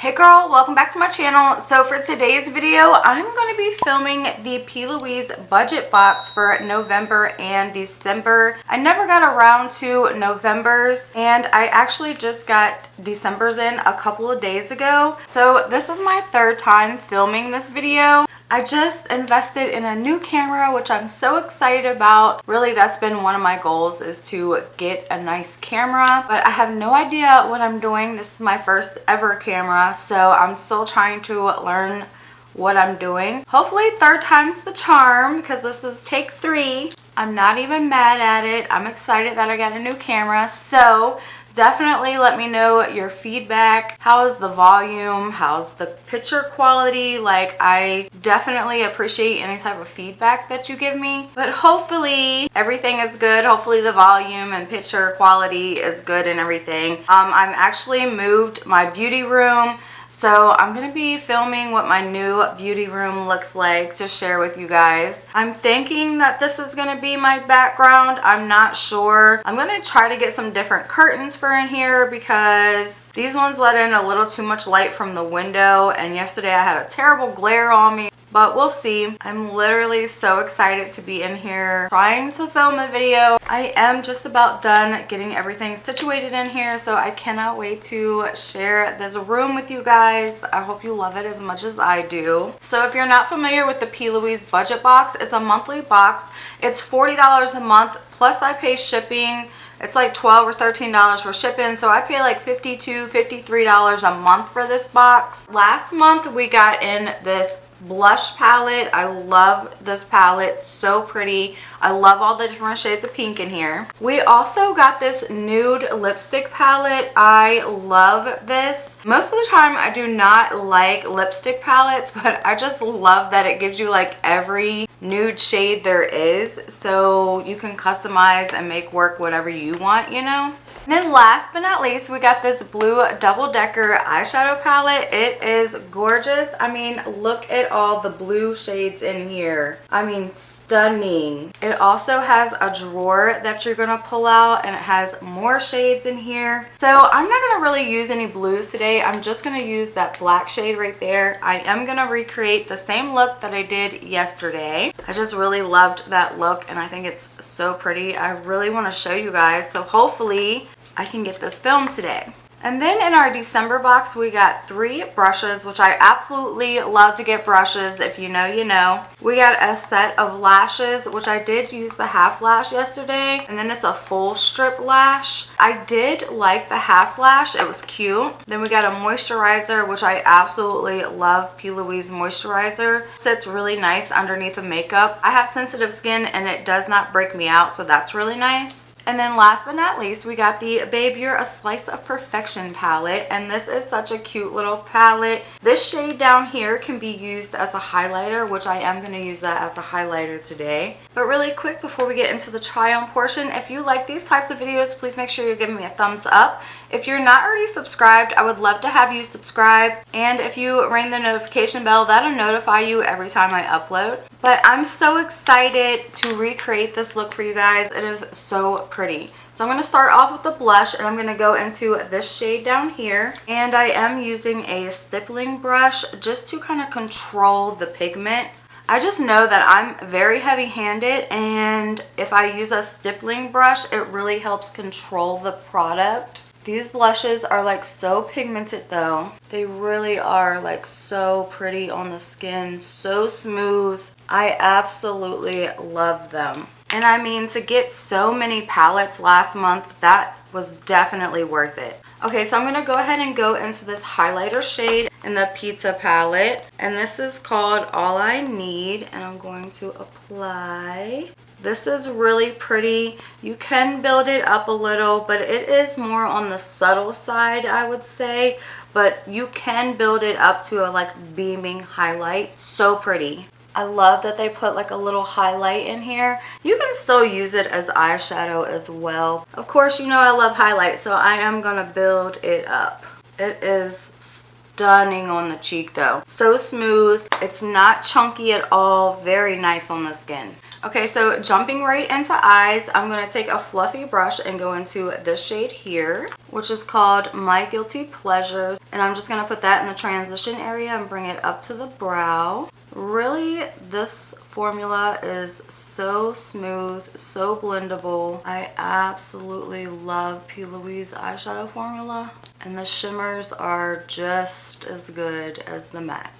Hey girl, welcome back to my channel. So for today's video, I'm going to be filming the P Louise budget box for November and December. I never got around to November's and I actually just got December's in a couple of days ago. So this is my third time filming this video. I just invested in a new camera, which I'm so excited about. Really, that's been one of my goals, is to get a nice camera, but I have no idea what I'm doing. This is my first ever camera, so I'm still trying to learn what I'm doing. Hopefully third time's the charm, because this is take 3. I'm not even mad at it. I'm excited that I got a new camera. So definitely let me know your feedback. How is the volume? How's the picture quality? Like, I definitely appreciate any type of feedback that you give me. But hopefully everything is good. Hopefully the volume and picture quality is good and everything. I'm actually moved my beauty room. So I'm going to be filming what my new beauty room looks like to share with you guys. I'm thinking that this is going to be my background. I'm not sure. I'm going to try to get some different curtains for in here because these ones let in a little too much light from the window, and yesterday I had a terrible glare on me. But we'll see. I'm literally so excited to be in here trying to film a video. I am just about done getting everything situated in here, so I cannot wait to share this room with you guys. I hope you love it as much as I do. So if you're not familiar with the P Louise budget box, it's a monthly box. It's $40 a month, plus I pay shipping. It's like $12 or $13 for shipping, so I pay like $52, $53 a month for this box. Last month we got in this blush palette. I love this palette, so pretty. I love all the different shades of pink in here. We also got this nude lipstick palette. I love this. Most of the time I do not like lipstick palettes, but I just love that it gives you like every nude shade there is, so you can customize and make work whatever you want, you know. And then last but not least, we got this blue double-decker eyeshadow palette. It is gorgeous. I mean, look at all the blue shades in here. I mean, stunning. It also has a drawer that you're gonna pull out, and it has more shades in here. So I'm not gonna really use any blues today. I'm just gonna use that black shade right there. I am gonna recreate the same look that I did yesterday. I just really loved that look, and I think it's so pretty. I really want to show you guys, so hopefully I can get this filmed today. And then in our December box, we got 3 brushes, which I absolutely love to get brushes. If you know, you know. We got a set of lashes, which I did use the half lash yesterday. And then it's a full strip lash. I did like the half lash. It was cute. Then we got a moisturizer, which I absolutely love. P Louise moisturizer. Sits really nice underneath the makeup. I have sensitive skin and it does not break me out, so that's really nice. And then last but not least, we got the Babe You're a Slice of Perfection palette, and this is such a cute little palette. This shade down here can be used as a highlighter, which I am going to use that as a highlighter today. But really quick, before we get into the try on portion, if you like these types of videos, please make sure you're giving me a thumbs up. If you're not already subscribed, I would love to have you subscribe, and if you ring the notification bell, that'll notify you every time I upload. But I'm so excited to recreate this look for you guys. It is so pretty. So I'm going to start off with the blush, and I'm going to go into this shade down here, and I am using a stippling brush just to kind of control the pigment. I just know that I'm very heavy-handed, and if I use a stippling brush, it really helps control the product. These blushes are like so pigmented though. They really are like so pretty on the skin, so smooth. I absolutely love them. And I mean, to get so many palettes last month, that was definitely worth it. Okay, so I'm going to go ahead and go into this highlighter shade in the Pizza palette. And this is called All I Need. And I'm going to apply. This is really pretty. You can build it up a little, but it is more on the subtle side, I would say. But you can build it up to a like beaming highlight. So pretty. I love that they put like a little highlight in here. You can still use it as eyeshadow as well. Of course, you know I love highlight, so I am gonna build it up. It is stunning on the cheek though. So smooth. It's not chunky at all. Very nice on the skin. Okay, so jumping right into eyes, I'm going to take a fluffy brush and go into this shade here, which is called My Guilty Pleasures. And I'm just going to put that in the transition area and bring it up to the brow. Really, this formula is so smooth, so blendable. I absolutely love P Louise eyeshadow formula. And the shimmers are just as good as the mattes.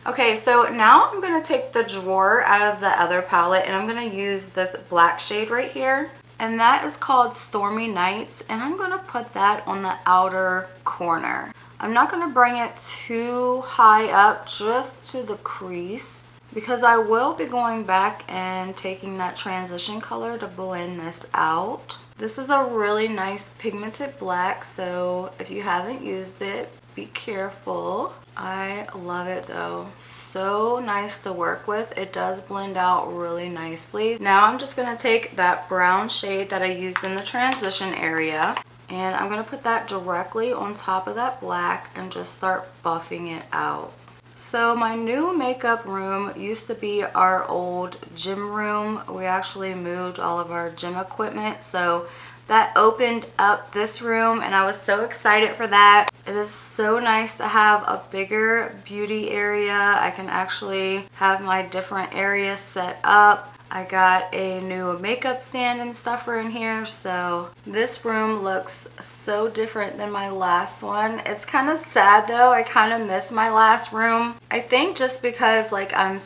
Okay, so now I'm going to take the drawer out of the other palette and I'm going to use this black shade right here. And that is called Stormy Nights, and I'm going to put that on the outer corner. I'm not going to bring it too high up, just to the crease, because I will be going back and taking that transition color to blend this out. This is a really nice pigmented black, so if you haven't used it, be careful. I love it though. So nice to work with. It does blend out really nicely. Now I'm just going to take that brown shade that I used in the transition area, and I'm going to put that directly on top of that black and just start buffing it out. So my new makeup room used to be our old gym room. We actually moved all of our gym equipment, so that opened up this room and I was so excited for that. It is so nice to have a bigger beauty area. I can actually have my different areas set up. I got a new makeup stand and stuff in here, so this room looks so different than my last one. It's kind of sad though. I kind of miss my last room. I think just because like I'm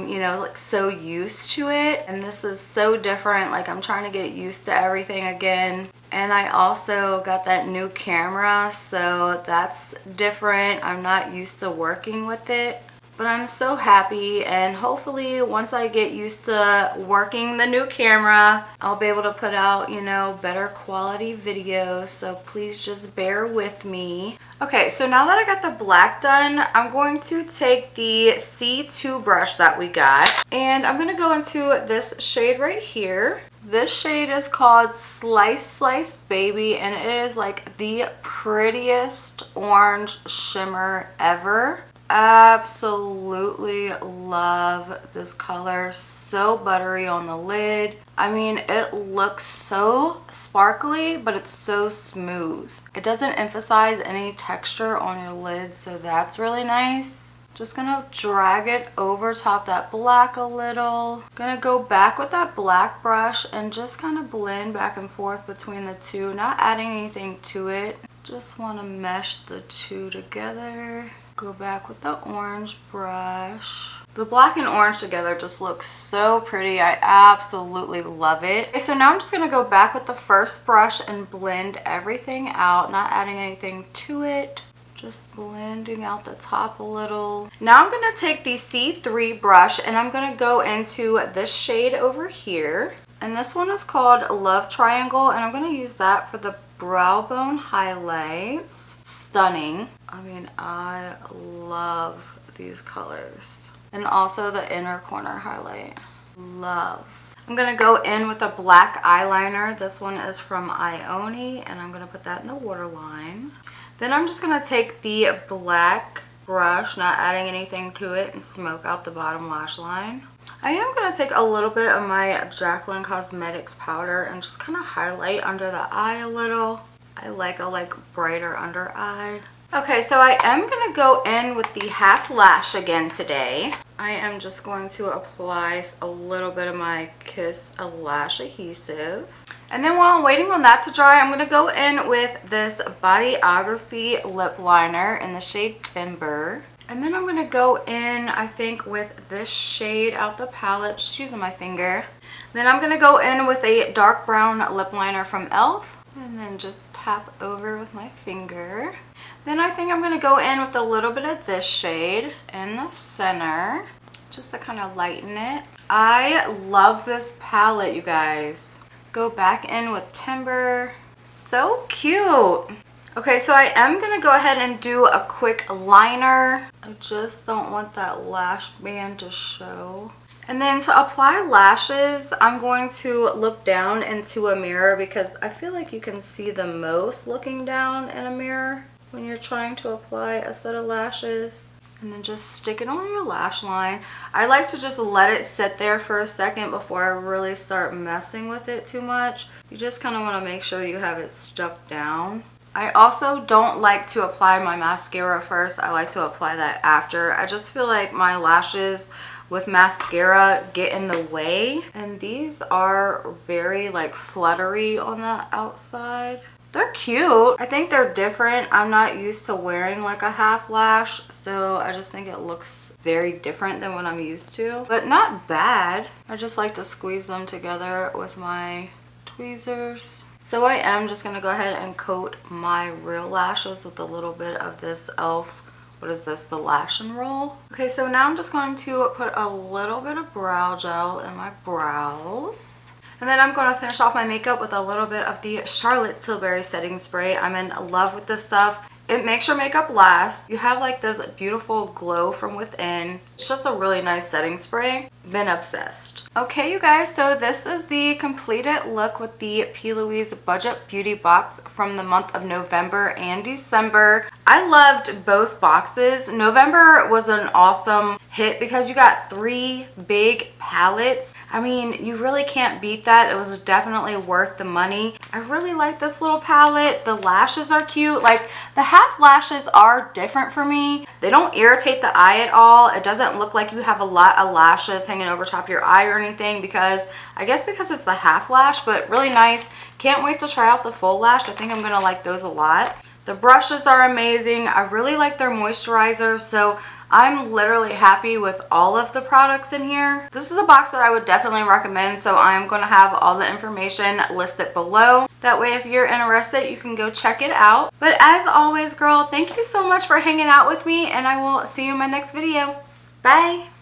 you know, like so used to it, and this is so different. Like I'm trying to get used to everything again. And I also got that new camera, so that's different. I'm not used to working with it. But I'm so happy, and hopefully once I get used to working the new camera, I'll be able to put out, you know, better quality videos. So please just bear with me. Okay, so now that I got the black done, I'm going to take the C2 brush that we got, and I'm going to go into this shade right here. This shade is called Slice Slice Baby, and it is like the prettiest orange shimmer ever. Absolutely love this color. So buttery on the lid. I mean, it looks so sparkly, but it's so smooth. It doesn't emphasize any texture on your lid, so that's really nice. Just gonna drag it over top that black a little. Gonna go back with that black brush and just kind of blend back and forth between the two, not adding anything to it. Just want to mesh the two together. Go back with the orange brush. The black and orange together just looks so pretty. I absolutely love it. Okay, so now I'm just going to go back with the first brush and blend everything out, not adding anything to it. Just blending out the top a little. Now I'm going to take the C3 brush and I'm going to go into this shade over here. And this one is called Love Triangle, and I'm going to use that for the brow bone highlights. Stunning. I mean, I love these colors. And also the inner corner highlight. Love. I'm going to go in with a black eyeliner. This one is from Ioni, and I'm going to put that in the waterline. Then I'm just going to take the black brush, not adding anything to it, and smoke out the bottom lash line. I am going to take a little bit of my Jaclyn Cosmetics powder and just kind of highlight under the eye a little. I like a brighter under eye. Okay, so I am going to go in with the half lash again today. I am just going to apply a little bit of my Kiss Lash adhesive. And then while I'm waiting on that to dry, I'm going to go in with this Bodyography lip liner in the shade Timber. And then I'm going to go in, I think, with this shade out the palette, just using my finger. Then I'm going to go in with a dark brown lip liner from e.l.f. And then just tap over with my finger. Then I think I'm going to go in with a little bit of this shade in the center, just to kind of lighten it. I love this palette, you guys. Go back in with Timber. So cute. Okay, so I am going to go ahead and do a quick liner. I just don't want that lash band to show. And then to apply lashes, I'm going to look down into a mirror because I feel like you can see the most looking down in a mirror when you're trying to apply a set of lashes. And then just stick it on your lash line. I like to just let it sit there for a second before I really start messing with it too much. You just kind of want to make sure you have it stuck down. I also don't like to apply my mascara first. I like to apply that after. I just feel like my lashes with mascara get in the way. And these are very like fluttery on the outside. They're cute. I think they're different. I'm not used to wearing like a half lash, so I just think it looks very different than what I'm used to. But not bad. I just like to squeeze them together with my tweezers. So I am just going to go ahead and coat my real lashes with a little bit of this e.l.f. What is this? The Lash and Roll. Okay, so now I'm just going to put a little bit of brow gel in my brows. And then I'm going to finish off my makeup with a little bit of the Charlotte Tilbury setting spray. I'm in love with this stuff. It makes your makeup last. You have like this beautiful glow from within. It's just a really nice setting spray. Been obsessed. Okay, you guys, so this is the completed look with the P Louise Budget Beauty Box from the month of November and December. I loved both boxes. November was an awesome hit because you got 3 big palettes. I mean, you really can't beat that. It was definitely worth the money. I really like this little palette. The lashes are cute. Like, the half lashes are different for me. They don't irritate the eye at all. It doesn't look like you have a lot of lashes hanging over top of your eye or anything, because I guess because it's the half lash, but really nice. Can't wait to try out the full lash. I think I'm gonna like those a lot. The brushes are amazing. I really like their moisturizer, so I'm literally happy with all of the products in here. This is a box that I would definitely recommend, so I'm going to have all the information listed below. That way, if you're interested, you can go check it out. But as always, girl, thank you so much for hanging out with me, and I will see you in my next video. Bye!